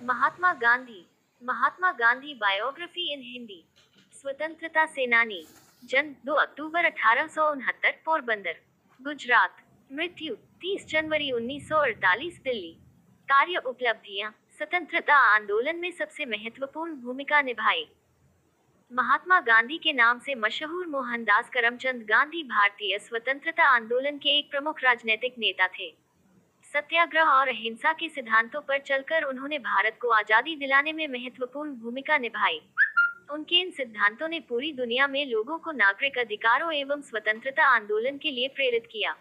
Mahatma Gandhi. Mahatma Gandhi biography इन हिंदी। स्वतंत्रता सेनानी, जन्म 2 अक्टूबर 1869, पोरबंदर, गुजरात। मृत्यु 30 जनवरी 1948, दिल्ली। कार्य उपलब्धियां, स्वतंत्रता आंदोलन में सबसे महत्वपूर्ण भूमिका निभाई। महात्मा गांधी के नाम से मशहूर मोहनदास करमचंद गांधी भारतीय स्वतंत्रता आंदोलन के एक प्रमुख राजनीतिक नेता थे। सत्याग्रह और अहिंसा के सिद्धांतों पर चलकर उन्होंने भारत को आजादी दिलाने में महत्वपूर्ण भूमिका निभाई। उनके इन सिद्धांतों ने पूरी दुनिया में लोगों को नागरिक अधिकारों एवं स्वतंत्रता आंदोलन के लिए प्रेरित किया।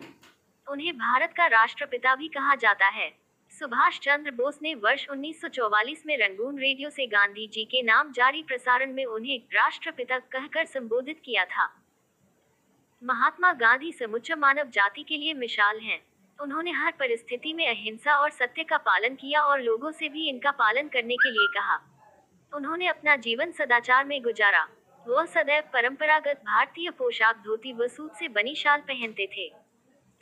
उन्हें भारत का राष्ट्रपिता भी कहा जाता है। सुभाष चंद्र बोस ने वर्ष 1944 में रंगून रेडियो से गांधी जी के नाम जारी प्रसारण में उन्हें राष्ट्रपिता कहकर संबोधित किया था। महात्मा गांधी समूचे मानव जाति के लिए मिसाल हैं। उन्होंने हर परिस्थिति में अहिंसा और सत्य का पालन किया और लोगों से भी इनका पालन करने के लिए कहा। उन्होंने अपना जीवन सदाचार में गुजारा। वह सदैव परंपरागत भारतीय पोशाक धोती व सूट से बनी शाल पहनते थे।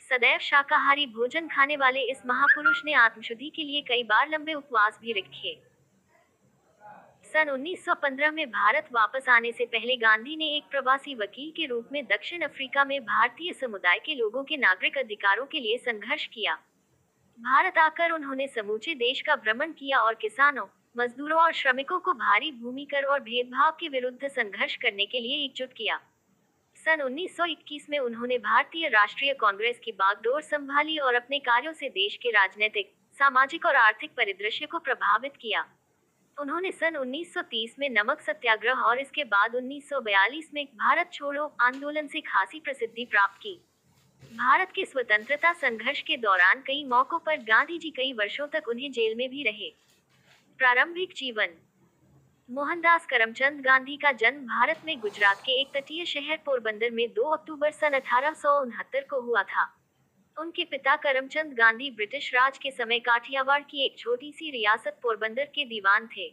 सदैव शाकाहारी भोजन खाने वाले इस महापुरुष ने आत्मशुद्धि के लिए कई बार लंबे उपवास भी रखे। सन 1915 में भारत वापस आने से पहले गांधी ने एक प्रवासी वकील के रूप में दक्षिण अफ्रीका में भारतीय समुदाय के लोगों के नागरिक अधिकारों के लिए संघर्ष किया। भारत आकर उन्होंने समूचे देश का भ्रमण किया और किसानों, मजदूरों और श्रमिकों को भारी भूमि कर और भेदभाव के विरुद्ध संघर्ष करने के लिए एकजुट किया। सन 1921 में उन्होंने भारतीय राष्ट्रीय कांग्रेस की बागडोर संभाली और अपने कार्यों से देश के राजनीतिक, सामाजिक और आर्थिक परिदृश्य को प्रभावित किया। उन्होंने सन 1930 में नमक सत्याग्रह और इसके बाद 1942 में भारत छोड़ो आंदोलन से खासी प्रसिद्धि प्राप्त की। भारत के स्वतंत्रता संघर्ष के दौरान कई मौकों पर गांधी जी कई वर्षों तक उन्हें जेल में भी रहे। प्रारंभिक जीवन। मोहनदास करमचंद गांधी का जन्म भारत में गुजरात के एक तटीय शहर पोरबंदर में 2 अक्टूबर सन 1869 को हुआ था। उनके पिता करमचंद गांधी ब्रिटिश राज के समय काठियावाड़ की एक छोटी सी रियासत पोरबंदर के दीवान थे।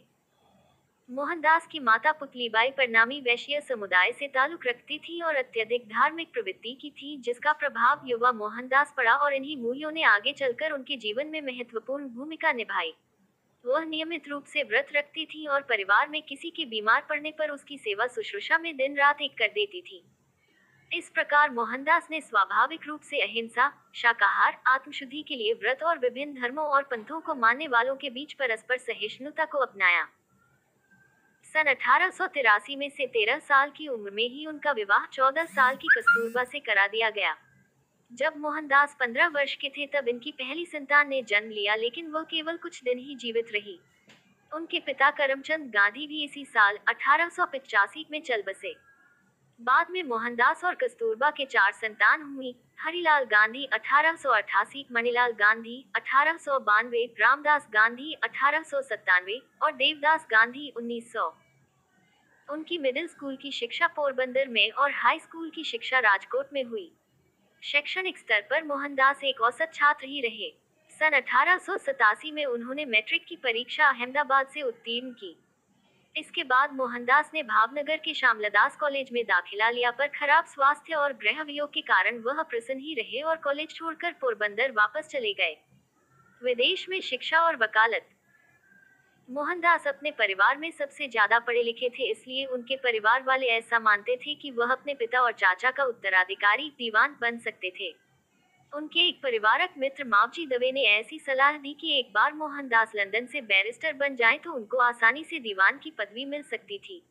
मोहनदास की माता पुतलीबाई परिणामी वैश्य समुदाय से ताल्लुक रखती थी और अत्यधिक धार्मिक प्रवृत्ति की थी, जिसका प्रभाव युवा मोहनदास पड़ा और इन्हीं मूल्यों ने आगे चलकर उनके जीवन में महत्वपूर्ण भूमिका निभाई। वह नियमित रूप से व्रत रखती थी और परिवार में किसी के बीमार पड़ने पर उसकी सेवा शुश्रूषा में दिन रात एक कर देती थी। इस प्रकार मोहनदास ने स्वाभाविक रूप से अहिंसा, शाकाहार, आत्मशुद्धि के लिए व्रत और विभिन्न धर्मों और पंथों को मानने वालों के बीच परस्पर सहिष्णुता को अपनाया। सन 1883 में से 13 साल की उम्र में ही उनका विवाह 14 साल की कस्तूरबा से करा दिया गया। जब मोहनदास 15 वर्ष के थे तब इनकी पहली संतान ने जन्म लिया, लेकिन वह केवल कुछ दिन ही जीवित रही। उनके पिता करमचंद गांधी भी इसी साल 1885 में चल बसे। बाद में मोहनदास और कस्तूरबा के 4 संतान हुई। हरिलाल गांधी 1888, मणिलाल गांधी 1892, रामदास गांधी 1897 और देवदास गांधी 1900। उनकी मिडिल स्कूल की शिक्षा पोरबंदर में और हाई स्कूल की शिक्षा राजकोट में हुई। शैक्षणिक स्तर पर मोहनदास एक औसत छात्र ही रहे। सन 1887 में उन्होंने मैट्रिक की परीक्षा अहमदाबाद से उत्तीर्ण की। इसके बाद मोहनदास ने भावनगर के श्यामलदास कॉलेज में दाखिला लिया, पर खराब स्वास्थ्य और गृह वियोग के कारण वह प्रसन्न ही रहे और कॉलेज छोड़कर पोरबंदर वापस चले गए। विदेश में शिक्षा और वकालत। मोहनदास अपने परिवार में सबसे ज्यादा पढ़े लिखे थे, इसलिए उनके परिवार वाले ऐसा मानते थे कि वह अपने पिता और चाचा का उत्तराधिकारी दीवान बन सकते थे। उनके एक परिवारक मित्र मावजी दवे ने ऐसी सलाह दी कि एक बार मोहनदास लंदन से बैरिस्टर बन जाएं तो उनको आसानी से दीवान की पदवी मिल सकती थी।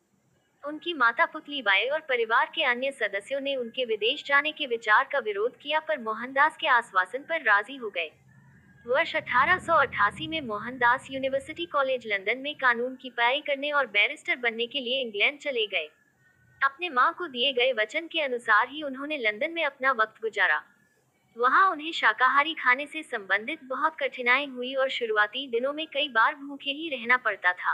उनकी माता पुतलीबाई और परिवार के अन्य सदस्यों ने उनके विदेश जाने के विचार का विरोध किया, पर मोहनदास के आश्वासन पर राजी हो गए। वर्ष 1888 में मोहनदास यूनिवर्सिटी कॉलेज लंदन में कानून की पढ़ाई करने और बैरिस्टर बनने के लिए इंग्लैंड चले गए। अपने मां को दिए गए वचन के अनुसार ही उन्होंने लंदन में अपना वक्त गुजारा। वहां उन्हें शाकाहारी खाने से संबंधित बहुत कठिनाई हुई और शुरुआती दिनों में कई बार भूखे ही रहना पड़ता था।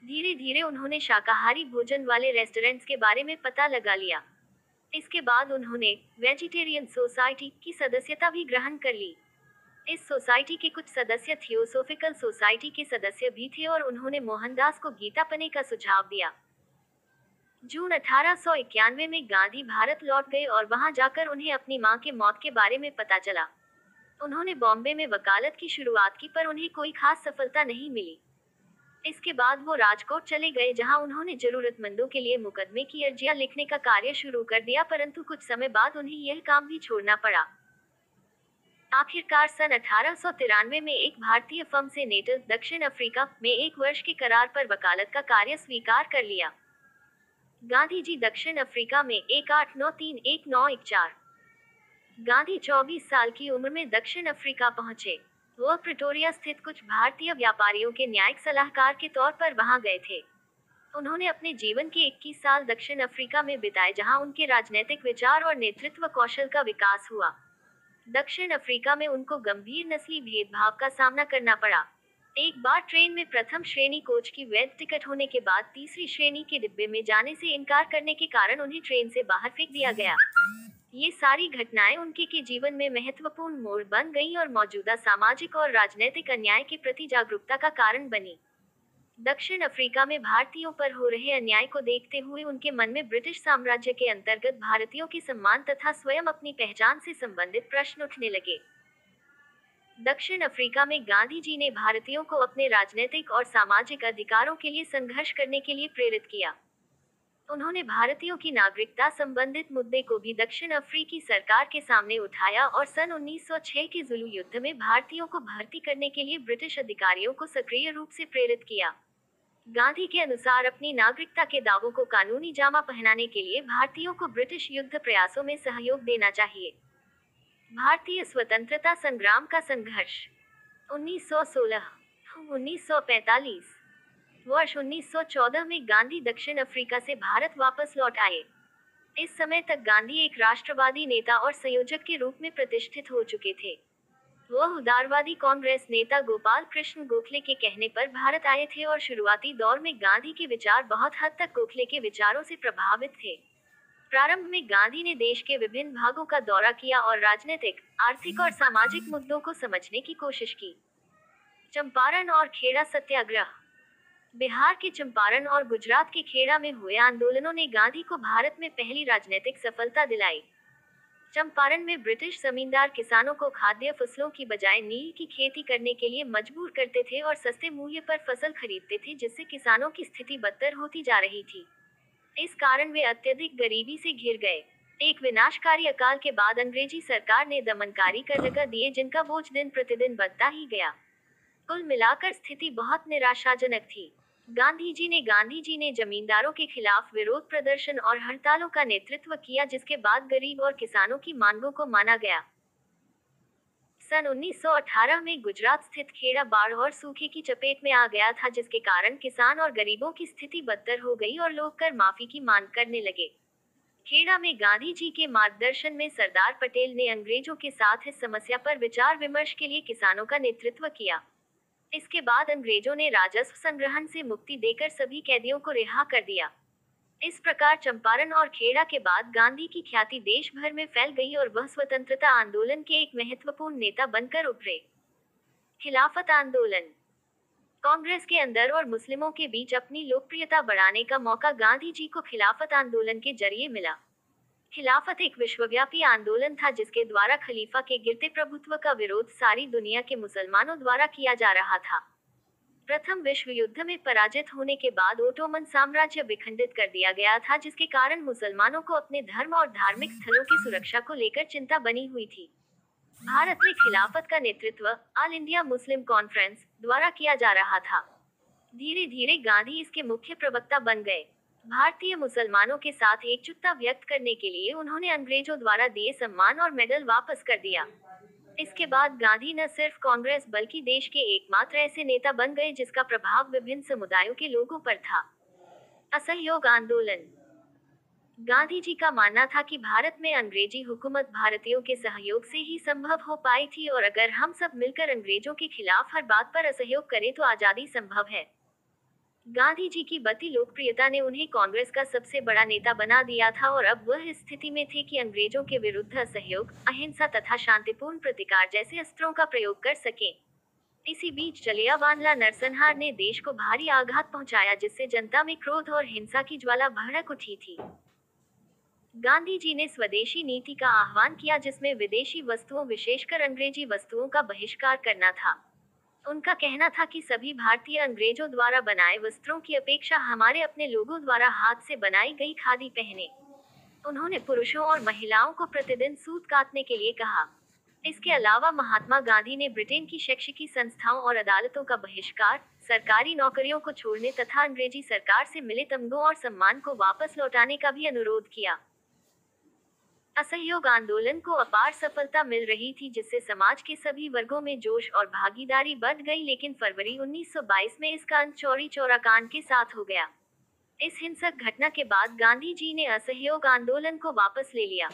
धीरे धीरे उन्होंने शाकाहारी भोजन वाले रेस्टोरेंट्स के बारे में पता लगा लिया। इसके बाद उन्होंने वेजिटेरियन सोसाइटी की सदस्यता भी ग्रहण कर ली। इस सोसाइटी के कुछ सदस्य थियोसोफिकल सोसाइटी के सदस्य भी थे और उन्होंने मोहनदास को गीता पढ़ने का सुझाव दिया। जून 1891 में गांधी भारत लौट गए और वहां जाकर उन्हें अपनी मां के मौत के बारे में पता चला। उन्होंने बॉम्बे में वकालत की शुरुआत की, पर उन्हें कोई खास सफलता नहीं मिली। इसके बाद वो राजकोट चले गए, जहां उन्होंने जरूरतमंदों के लिए मुकदमे की अर्जियां लिखने का कार्य शुरू कर दिया, परंतु कुछ समय बाद उन्हें यह काम भी छोड़ना पड़ा। आखिरकार सन 1893 में एक भारतीय फर्म से नेटिव दक्षिण अफ्रीका में 1 वर्ष के करार पर वकालत का कार्य स्वीकार कर लिया। गांधी जी दक्षिण अफ्रीका में 1893-1914। गांधी 24 साल की उम्र में दक्षिण अफ्रीका पहुंचे। वह प्रिटोरिया स्थित कुछ भारतीय व्यापारियों के न्यायिक सलाहकार के तौर पर वहां गए थे। उन्होंने अपने जीवन के 21 साल दक्षिण अफ्रीका में बिताए, जहां उनके राजनीतिक विचार और नेतृत्व कौशल का विकास हुआ। दक्षिण अफ्रीका में उनको गंभीर नस्ली भेदभाव का सामना करना पड़ा। एक बार ट्रेन में प्रथम श्रेणी कोच की वैध टिकट होने के बाद तीसरी श्रेणी के डिब्बे में जाने से इनकार करने के कारण उन्हें ट्रेन से बाहर फेंक दिया गया। ये सारी घटनाएं उनके के जीवन में महत्वपूर्ण मोड़ बन गईं और मौजूदा सामाजिक और राजनीतिक अन्याय के प्रति जागरूकता का कारण बनी। दक्षिण अफ्रीका में भारतीयों पर हो रहे अन्याय को देखते हुए उनके मन में ब्रिटिश साम्राज्य के अंतर्गत भारतीयों के सम्मान तथा स्वयं अपनी पहचान से संबंधित प्रश्न उठने लगे। दक्षिण अफ्रीका में गांधी जी ने भारतीयों को अपने राजनीतिक और सामाजिक अधिकारों के लिए संघर्ष करने के लिए प्रेरित किया। उन्होंने भारतीयों की नागरिकता संबंधित मुद्दे को भी दक्षिण अफ्रीकी सरकार के सामने उठाया और सन 1906 के जुलू युद्ध में भारतीयों को भर्ती करने के लिए ब्रिटिश अधिकारियों को सक्रिय रूप से प्रेरित किया। गांधी के अनुसार अपनी नागरिकता के दावों को कानूनी जामा पहनाने के लिए भारतीयों को ब्रिटिश युद्ध प्रयासों में सहयोग देना चाहिए। भारतीय स्वतंत्रता संग्राम का संघर्ष 1916-1945। वर्ष 1914 में गांधी दक्षिण अफ्रीका से भारत वापस लौट आए। इस समय तक गांधी एक राष्ट्रवादी नेता और संयोजक के रूप में प्रतिष्ठित हो चुके थे। वह उदारवादी कांग्रेस नेता गोपाल कृष्ण गोखले के कहने पर भारत आए थे और शुरुआती दौर में गांधी के विचार बहुत हद तक गोखले के विचारों से प्रभावित थे। प्रारंभ में गांधी ने देश के विभिन्न भागों का दौरा किया और राजनीतिक, आर्थिक और सामाजिक मुद्दों को समझने की कोशिश की। चंपारण और खेड़ा सत्याग्रह। बिहार के चंपारण और गुजरात के खेड़ा में हुए आंदोलनों ने गांधी को भारत में पहली राजनीतिक सफलता दिलाई। चंपारण में ब्रिटिश जमींदार किसानों को खाद्य फसलों की बजाय नील की खेती करने के लिए मजबूर करते थे और सस्ते मूल्य पर फसल खरीदते थे, जिससे किसानों की स्थिति बदतर होती जा रही थी। इस कारण वे अत्यधिक गरीबी से घिर गए। एक विनाशकारी अकाल के बाद अंग्रेजी सरकार ने दमनकारी कर लगा दिए, जिनका बोझ दिन प्रतिदिन बढ़ता ही गया। कुल मिलाकर स्थिति बहुत निराशाजनक थी। गांधी जी ने जमींदारों के खिलाफ विरोध प्रदर्शन और हड़तालों का नेतृत्व किया, जिसके बाद गरीब और किसानों की मांगों को माना गया। सन 1918 में गुजरात स्थित खेड़ा बाढ़ और सूखे की चपेट में आ गया था, जिसके कारण किसान और गरीबों की स्थिति बदतर हो गई और लोग कर माफी की मांग करने लगे। खेड़ा में गांधी जी के मार्गदर्शन में सरदार पटेल ने अंग्रेजों के साथ इस समस्या पर विचार विमर्श के लिए किसानों का नेतृत्व किया। इसके बाद अंग्रेजों ने राजस्व संग्रहण से मुक्ति देकर सभी कैदियों को रिहा कर दिया। इस प्रकार चंपारण और खेड़ा के बाद गांधी की ख्याति देश भर में फैल गई और वह स्वतंत्रता आंदोलन के एक महत्वपूर्ण नेता बनकर उभरे। खिलाफत आंदोलन। कांग्रेस के अंदर और मुस्लिमों के बीच अपनी लोकप्रियता बढ़ाने का मौका गांधी जी को खिलाफत आंदोलन के जरिए मिला। खिलाफत एक विश्वव्यापी आंदोलन था, जिसके द्वारा खलीफा के गिरते प्रभुत्व का विरोध सारी दुनिया के मुसलमानों द्वारा किया जा रहा था। प्रथम विश्व युद्ध में पराजित होने के बाद ओटोमन साम्राज्य विखंडित कर दिया गया था, जिसके कारण मुसलमानों को अपने धर्म और धार्मिक स्थलों की सुरक्षा को लेकर चिंता बनी हुई थी। भारत में खिलाफत का नेतृत्व ऑल इंडिया मुस्लिम कॉन्फ्रेंस द्वारा किया जा रहा था। धीरे धीरे गांधी इसके मुख्य प्रवक्ता बन गए। भारतीय मुसलमानों के साथ एकजुटता व्यक्त करने के लिए उन्होंने अंग्रेजों द्वारा दिए सम्मान और मेडल वापस कर दिया। इसके बाद गांधी न सिर्फ कांग्रेस बल्कि देश के एकमात्र ऐसे नेता बन गए जिसका प्रभाव विभिन्न समुदायों के लोगों पर था। असहयोग आंदोलन। गांधी जी का मानना था कि भारत में अंग्रेजी हुकूमत भारतीयों के सहयोग से ही संभव हो पाई थी और अगर हम सब मिलकर अंग्रेजों के खिलाफ हर बात पर असहयोग करें तो आजादी संभव है। गांधी जी की बढ़ती लोकप्रियता ने उन्हें कांग्रेस का सबसे बड़ा नेता बना दिया था और अब वह इस स्थिति में थे कि अंग्रेजों के विरुद्ध असहयोग, अहिंसा तथा शांतिपूर्ण प्रतिकार जैसे अस्त्रों का प्रयोग कर सकें। इसी बीच जलियांवाला नरसंहार ने देश को भारी आघात पहुंचाया, जिससे जनता में क्रोध और हिंसा की ज्वाला भड़क उठी थी। गांधी जी ने स्वदेशी नीति का आह्वान किया, जिसमें विदेशी वस्तुओं विशेषकर अंग्रेजी वस्तुओं का बहिष्कार करना था। उनका कहना था कि सभी भारतीय अंग्रेजों द्वारा बनाए वस्त्रों की अपेक्षा हमारे अपने लोगों द्वारा हाथ से बनाई गई खादी पहने। उन्होंने पुरुषों और महिलाओं को प्रतिदिन सूत काटने के लिए कहा। इसके अलावा महात्मा गांधी ने ब्रिटेन की शैक्षिकी संस्थाओं और अदालतों का बहिष्कार, सरकारी नौकरियों को छोड़ने तथा अंग्रेजी सरकार से मिले तमगों और सम्मान को वापस लौटाने का भी अनुरोध किया। असहयोग आंदोलन को अपार सफलता मिल रही थी, जिससे समाज के सभी वर्गों में जोश और भागीदारी बढ़ गई, लेकिन फरवरी 1922 में इसका अंत चौरी चौरा कांड के साथ हो गया। इस हिंसक घटना के बाद गांधी जी ने असहयोग आंदोलन को वापस ले लिया।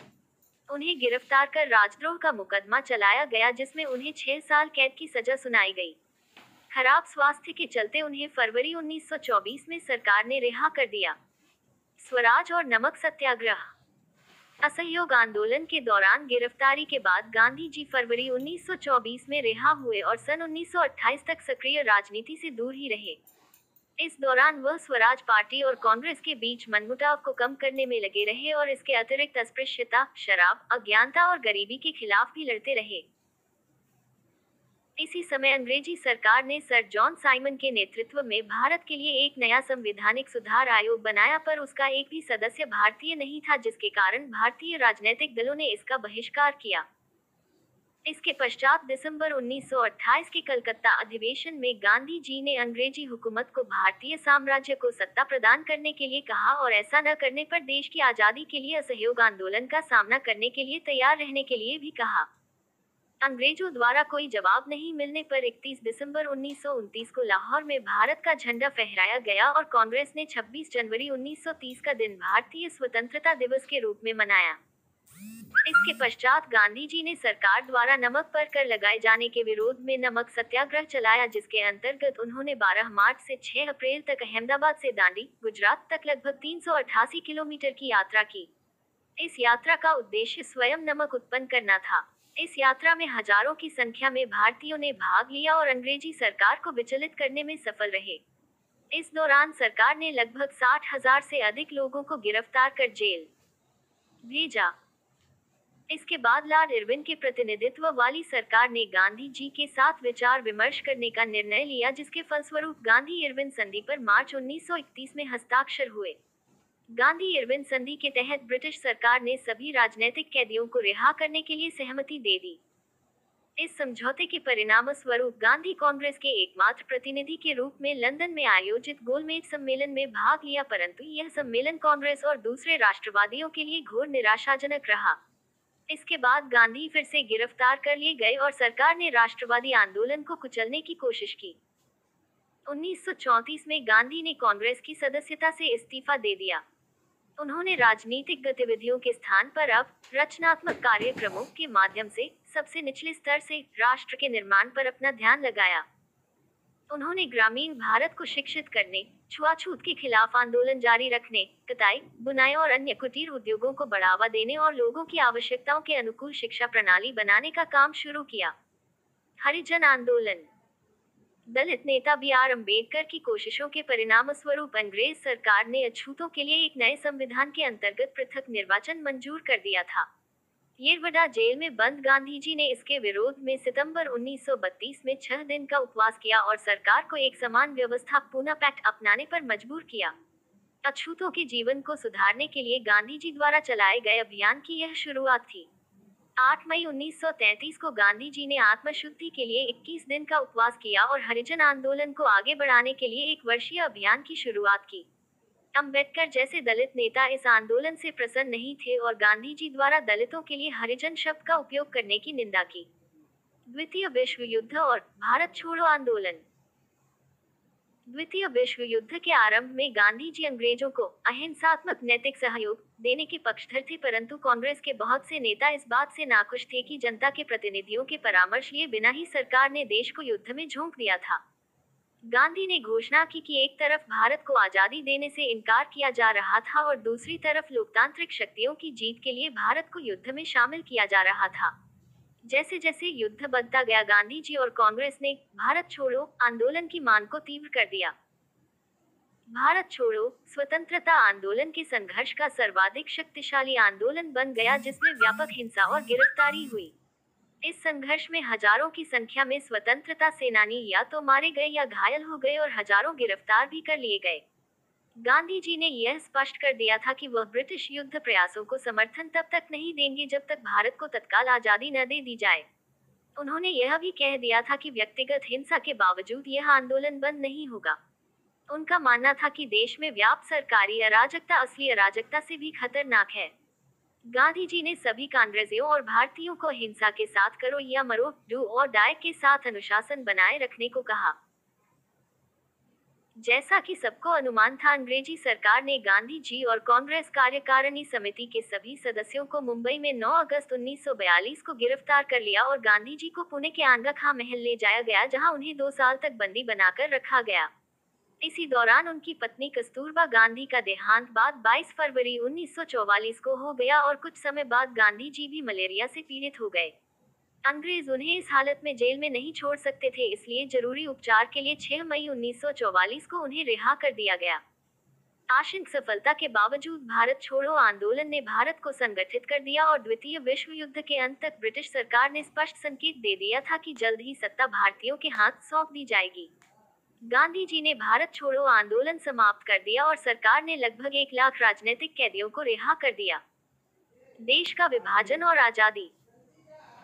उन्हें गिरफ्तार कर राजद्रोह का मुकदमा चलाया गया, जिसमें उन्हें 6 साल कैद की सजा सुनाई गई। खराब स्वास्थ्य के चलते उन्हें फरवरी 1924 में सरकार ने रिहा कर दिया। स्वराज और नमक सत्याग्रह। असहयोग आंदोलन के दौरान गिरफ्तारी के बाद गांधी जी फरवरी 1924 में रिहा हुए और सन 1928 तक सक्रिय राजनीति से दूर ही रहे। इस दौरान वह स्वराज पार्टी और कांग्रेस के बीच मनमुटाव को कम करने में लगे रहे और इसके अतिरिक्त अस्पृश्यता, शराब, अज्ञानता और गरीबी के खिलाफ भी लड़ते रहे। इसी समय अंग्रेजी सरकार ने सर जॉन साइमन के नेतृत्व में भारत के लिए एक नया संवैधानिक सुधार आयोग बनाया, पर उसका एक भी सदस्य भारतीय नहीं था, जिसके कारण भारतीय राजनीतिक दलों ने इसका बहिष्कार किया। इसके पश्चात दिसंबर 1928 के कलकत्ता अधिवेशन में गांधी जी ने अंग्रेजी हुकूमत को भारतीय साम्राज्य को सत्ता प्रदान करने के लिए कहा और ऐसा न करने पर देश की आजादी के लिए असहयोग आंदोलन का सामना करने के लिए तैयार रहने के लिए भी कहा। अंग्रेजों द्वारा कोई जवाब नहीं मिलने पर 31 दिसंबर 1929 को लाहौर में भारत का झंडा फहराया गया और कांग्रेस ने 26 जनवरी 1930 का दिन भारतीय स्वतंत्रता दिवस के रूप में मनाया। इसके पश्चात गांधी जी ने सरकार द्वारा नमक पर कर लगाए जाने के विरोध में नमक सत्याग्रह चलाया, जिसके अंतर्गत उन्होंने 12 मार्च से 6 अप्रैल तक अहमदाबाद से दांडी, गुजरात तक लगभग 388 किलोमीटर की यात्रा की। इस यात्रा का उद्देश्य स्वयं नमक उत्पन्न करना था। इस यात्रा में हजारों की संख्या में भारतीयों ने भाग लिया और अंग्रेजी सरकार को विचलित करने में सफल रहे। इस दौरान सरकार ने लगभग 60,000 से अधिक लोगों को गिरफ्तार कर जेल भेजा। इसके बाद लॉर्ड इरविन के प्रतिनिधित्व वाली सरकार ने गांधी जी के साथ विचार विमर्श करने का निर्णय लिया, जिसके फलस्वरूप गांधी इरविन संधि पर मार्च 1931 में हस्ताक्षर हुए। गांधी इरविन संधि के तहत ब्रिटिश सरकार ने सभी राजनीतिक कैदियों को रिहा करने के लिए सहमति दे दी। इस समझौते के परिणाम स्वरूप गांधी कांग्रेस के एकमात्र प्रतिनिधि के रूप में लंदन में आयोजित गोलमेज सम्मेलन में भाग लिया, परंतु यह सम्मेलन कांग्रेस और दूसरे राष्ट्रवादियों के लिए घोर निराशाजनक रहा। इसके बाद गांधी फिर से गिरफ्तार कर लिए गए और सरकार ने राष्ट्रवादी आंदोलन को कुचलने की कोशिश की। 1934 में गांधी ने कांग्रेस की सदस्यता से इस्तीफा दे दिया। उन्होंने राजनीतिक गतिविधियों के स्थान पर अब रचनात्मक कार्यक्रमों के माध्यम से सबसे निचले स्तर से राष्ट्र के निर्माण पर अपना ध्यान लगाया। उन्होंने ग्रामीण भारत को शिक्षित करने, छुआछूत के खिलाफ आंदोलन जारी रखने, कताई, बुनाई और अन्य कुटीर उद्योगों को बढ़ावा देने और लोगों की आवश्यकताओं के अनुकूल शिक्षा प्रणाली बनाने का काम शुरू किया। हरिजन आंदोलन। दलित नेता बी.आर. अम्बेडकर की कोशिशों के परिणाम स्वरूप अंग्रेज सरकार ने अछूतों के लिए एक नए संविधान के अंतर्गत पृथक निर्वाचन मंजूर कर दिया था। येरवडा जेल में बंद गांधी जी ने इसके विरोध में सितंबर 1932 में 6 दिन का उपवास किया और सरकार को एक समान व्यवस्था पूना पैक्ट अपनाने पर मजबूर किया। अछूतों के जीवन को सुधारने के लिए गांधी जी द्वारा चलाए गए अभियान की यह शुरुआत थी। 8 मई 1933 को गांधी जी ने आत्मशुद्धि के लिए 21 दिन का उपवास किया और हरिजन आंदोलन को आगे बढ़ाने के लिए एक वर्षीय अभियान की शुरुआत की। अम्बेडकर जैसे दलित नेता इस आंदोलन से प्रसन्न नहीं थे और गांधी जी द्वारा दलितों के लिए हरिजन शब्द का उपयोग करने की निंदा की। द्वितीय विश्व युद्ध और भारत छोड़ो आंदोलन। द्वितीय विश्व युद्ध के आरंभ में गांधी जी अंग्रेजों को अहिंसात्मक नैतिक सहयोग देने के पक्षधर थे, परंतु कांग्रेस के बहुत से नेता इस बात से नाखुश थे कि जनता के प्रतिनिधियों के परामर्श लिए बिना ही सरकार ने देश को युद्ध में झोंक दिया था। गांधी ने घोषणा की कि एक तरफ भारत को आजादी देने से इनकार किया जा रहा था और दूसरी तरफ लोकतांत्रिक शक्तियों की जीत के लिए भारत को युद्ध में शामिल किया जा रहा था। जैसे जैसे युद्ध बढ़ता गया, गांधी जी और कांग्रेस ने भारत छोड़ो आंदोलन की मांग को तीव्र कर दिया। भारत छोड़ो स्वतंत्रता आंदोलन के संघर्ष का सर्वाधिक शक्तिशाली आंदोलन बन गया, जिसमें व्यापक हिंसा और गिरफ्तारी हुई। इस संघर्ष में हजारों की संख्या में स्वतंत्रता सेनानी या तो मारे गए या घायल हो गए और हजारों गिरफ्तार भी कर लिए गए। गांधी जी ने यह स्पष्ट कर दिया था कि वह ब्रिटिश युद्ध प्रयासों को समर्थन तब तक नहीं देंगे जब तक भारत को तत्काल आजादी न दे दी जाए। उन्होंने यह भी कह दिया था कि व्यक्तिगत हिंसा के बावजूद यह आंदोलन बंद नहीं होगा। उनका मानना था कि देश में व्याप्त सरकारी अराजकता असली अराजकता से भी खतरनाक है। गांधी जी ने सभी कांग्रेसियों और भारतीयों को हिंसा के साथ करो या मरो, डू और डाई के साथ अनुशासन बनाए रखने को कहा। जैसा कि सबको अनुमान था, अंग्रेजी सरकार ने गांधी जी और कांग्रेस कार्यकारिणी समिति के सभी सदस्यों को मुंबई में 9 अगस्त 1942 को गिरफ्तार कर लिया और गांधी जी को पुणे के आंगा खां महल ले जाया गया, जहां उन्हें 2 साल तक बंदी बनाकर रखा गया। इसी दौरान उनकी पत्नी कस्तूरबा गांधी का देहांत बाद 22 फरवरी 1944 को हो गया और कुछ समय बाद गांधी जी भी मलेरिया से पीड़ित हो गए। अंग्रेज उन्हें इस हालत में जेल में नहीं छोड़ सकते थे, इसलिए जरूरी उपचार के लिए 6 मई 1944 को उन्हें रिहा कर दिया गया। आंशिक सफलता के बावजूद भारत छोड़ो आंदोलन ने भारत को संगठित कर दिया और द्वितीय विश्व युद्ध के अंत तक ब्रिटिश सरकार ने स्पष्ट संकेत दे दिया था कि जल्द ही सत्ता भारतीयों के हाथ सौंप दी जाएगी। गांधी जी ने भारत छोड़ो आंदोलन समाप्त कर दिया और सरकार ने लगभग 1 लाख राजनीतिक कैदियों को रिहा कर दिया। देश का विभाजन और आजादी।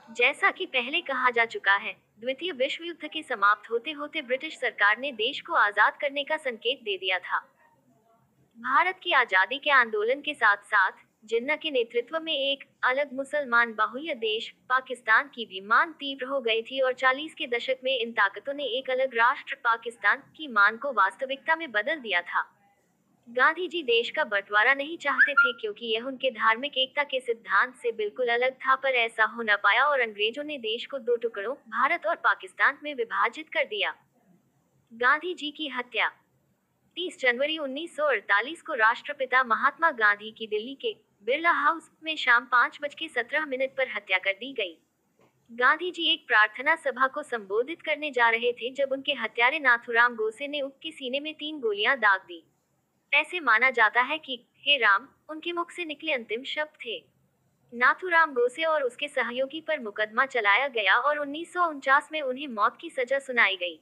जैसा कि पहले कहा जा चुका है, द्वितीय विश्व युद्ध के समाप्त होते होते ब्रिटिश सरकार ने देश को आजाद करने का संकेत दे दिया था। भारत की आजादी के आंदोलन के साथ साथ जिन्ना के नेतृत्व में एक अलग मुसलमान बाहुल्य देश पाकिस्तान की भी मांग तीव्र हो गई थी और 40 के दशक में इन ताकतों ने एक अलग राष्ट्र पाकिस्तान की मांग को वास्तविकता में बदल दिया था। गांधी जी देश का बंटवारा नहीं चाहते थे क्योंकि यह उनके धार्मिक एकता के सिद्धांत से बिल्कुल अलग था, पर ऐसा हो न पाया और अंग्रेजों ने देश को 2 टुकड़ों भारत और पाकिस्तान में विभाजित कर दिया। गांधी जी की हत्या। 30 जनवरी 1948 को राष्ट्रपिता महात्मा गांधी की दिल्ली के बिरला हाउस में शाम 5:17 पर हत्या कर दी गई। गांधी जी एक प्रार्थना सभा को संबोधित करने जा रहे थे जब उनके हत्यारे नाथूराम गोसे ने उनके सीने में 3 गोलियां दाग दी। ऐसे माना जाता है कि हे राम उनके मुख से निकले अंतिम शब्द थे। नाथूराम गोसे और उसके सहयोगी पर मुकदमा चलाया गया और 1949 में उन्हें मौत की सजा सुनाई गई।